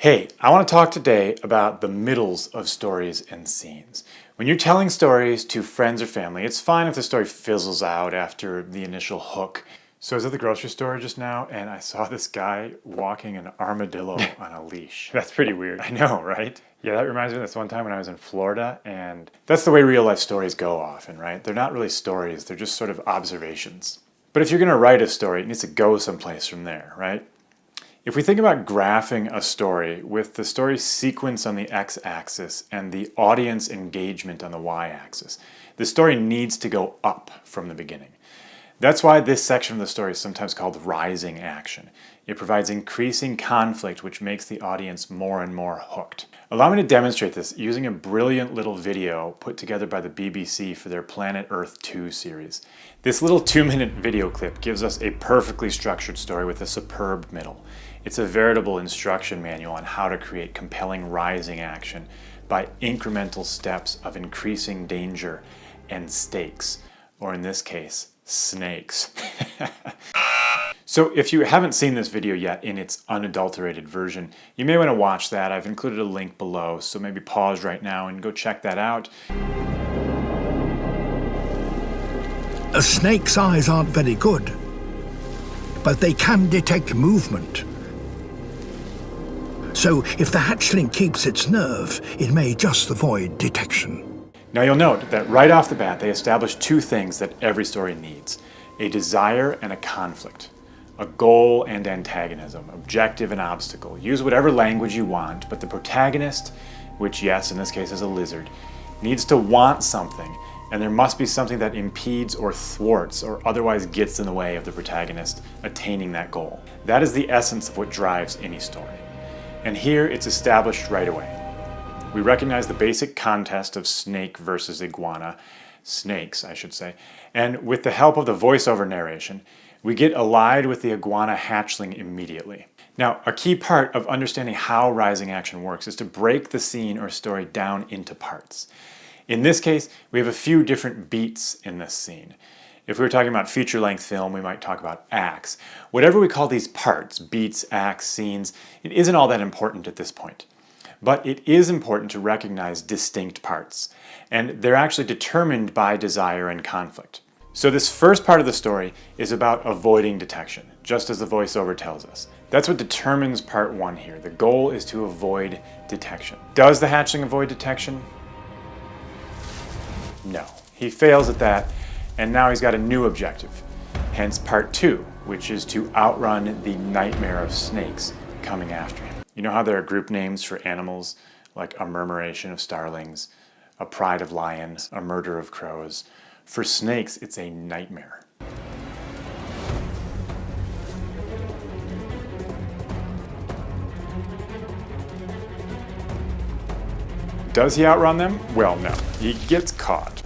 Hey, I want to talk today about the middles of stories and scenes. When you're telling stories to friends or family, it's fine if the story fizzles out after the initial hook. So I was at the grocery store just now and I saw this guy walking an armadillo on a leash. That's pretty weird. I know, right? Yeah, that reminds me of this one time when I was in Florida, and that's the way real life stories go often, right? They're not really stories, they're just sort of observations. But if you're going to write a story, it needs to go someplace from there, right? If we think about graphing a story with the story sequence on the x-axis and the audience engagement on the y-axis, the story needs to go up from the beginning. That's why this section of the story is sometimes called rising action. It provides increasing conflict, which makes the audience more and more hooked. Allow me to demonstrate this using a brilliant little video put together by the BBC for their Planet Earth 2 series. This little 2-minute video clip gives us a perfectly structured story with a superb middle. It's a veritable instruction manual on how to create compelling rising action by incremental steps of increasing danger and stakes, or in this case, snakes. So if you haven't seen this video yet in its unadulterated version, you may want to watch that. I've included a link below, so maybe pause right now and go check that out. A snake's eyes aren't very good, but they can detect movement. So if the hatchling keeps its nerve, it may just avoid detection. Now you'll note that right off the bat they establish two things that every story needs: a desire and a conflict, a goal and antagonism, objective and obstacle. Use whatever language you want, but the protagonist, which yes, in this case is a lizard, needs to want something, and there must be something that impedes or thwarts or otherwise gets in the way of the protagonist attaining that goal. That is the essence of what drives any story. And here it's established right away. We recognize the basic contest of snake versus iguana, snakes I should say, and with the help of the voiceover narration, we get allied with the iguana hatchling immediately. Now, a key part of understanding how rising action works is to break the scene or story down into parts. In this case, we have a few different beats in this scene. If we were talking about feature-length film, we might talk about acts. Whatever we call these parts, beats, acts, scenes, it isn't all that important at this point. But it is important to recognize distinct parts, and they're actually determined by desire and conflict. So this first part of the story is about avoiding detection, just as the voiceover tells us. That's what determines part one here. The goal is to avoid detection. Does the hatchling avoid detection? No. He fails at that, and now he's got a new objective. Hence part two, which is to outrun the nightmare of snakes coming after him. You know how there are group names for animals, like a murmuration of starlings, a pride of lions, a murder of crows? For snakes, it's a nightmare. Does he outrun them? Well, no. He gets caught.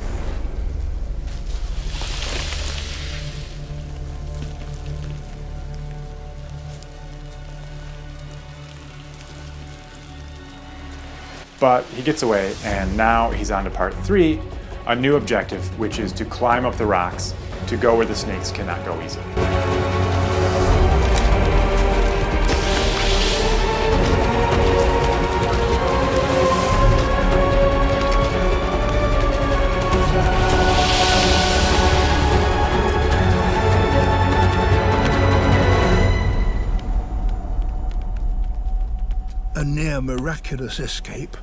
But he gets away, and now he's on to part three, a new objective, which is to climb up the rocks to go where the snakes cannot go easily. A near miraculous escape.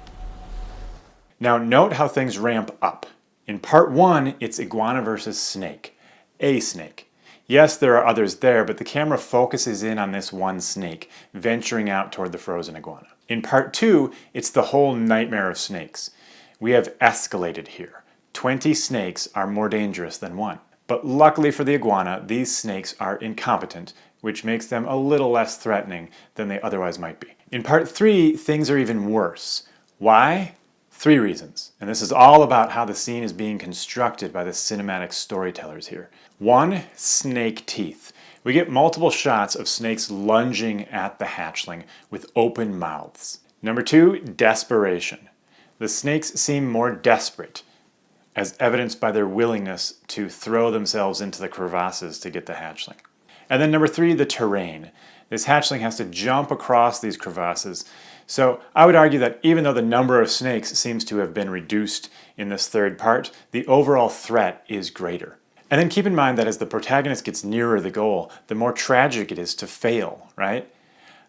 Now note how things ramp up. In part one, it's iguana versus snake. A snake. Yes, there are others there, but the camera focuses in on this one snake, venturing out toward the frozen iguana. In part two, it's the whole nightmare of snakes. We have escalated here. 20 snakes are more dangerous than one. But luckily for the iguana, these snakes are incompetent, which makes them a little less threatening than they otherwise might be. In part three, things are even worse. Why? 3 reasons, and this is all about how the scene is being constructed by the cinematic storytellers here. 1, snake teeth. We get multiple shots of snakes lunging at the hatchling with open mouths. Number 2, desperation. The snakes seem more desperate, as evidenced by their willingness to throw themselves into the crevasses to get the hatchling. And then number 3, the terrain. This hatchling has to jump across these crevasses, So I would argue that even though the number of snakes seems to have been reduced in this third part, the overall threat is greater. And then keep in mind that as the protagonist gets nearer the goal, the more tragic it is to fail, right?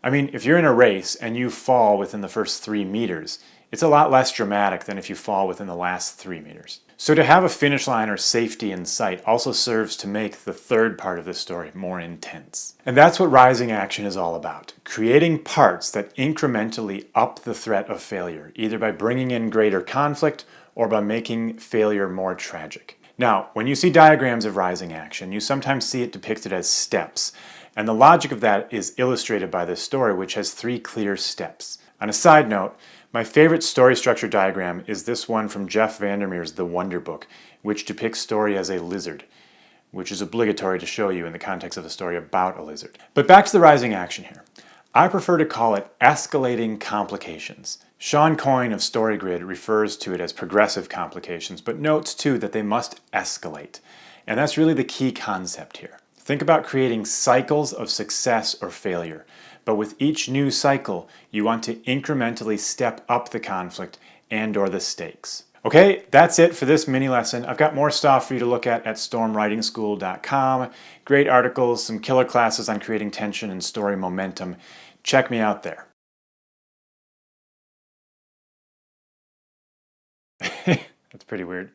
I mean, if you're in a race and you fall within the first 3 meters, it's a lot less dramatic than if you fall within the last 3 meters. So to have a finish line or safety in sight also serves to make the third part of the story more intense. And that's what Rising Action is all about, creating parts that incrementally up the threat of failure, either by bringing in greater conflict or by making failure more tragic. Now, when you see diagrams of Rising Action, you sometimes see it depicted as steps, and the logic of that is illustrated by this story, which has 3 clear steps. On a side note, my favorite story structure diagram is this one from Jeff Vandermeer's The Wonder Book, which depicts story as a lizard, which is obligatory to show you in the context of a story about a lizard. But back to the Rising Action here. I prefer to call it escalating complications. Sean Coyne of StoryGrid refers to it as progressive complications, but notes too that they must escalate. And that's really the key concept here. Think about creating cycles of success or failure. But with each new cycle, you want to incrementally step up the conflict and or the stakes. Okay, that's it for this mini lesson. I've got more stuff for you to look at stormwritingschool.com. Great articles, some killer classes on creating tension and story momentum. Check me out there. That's pretty weird.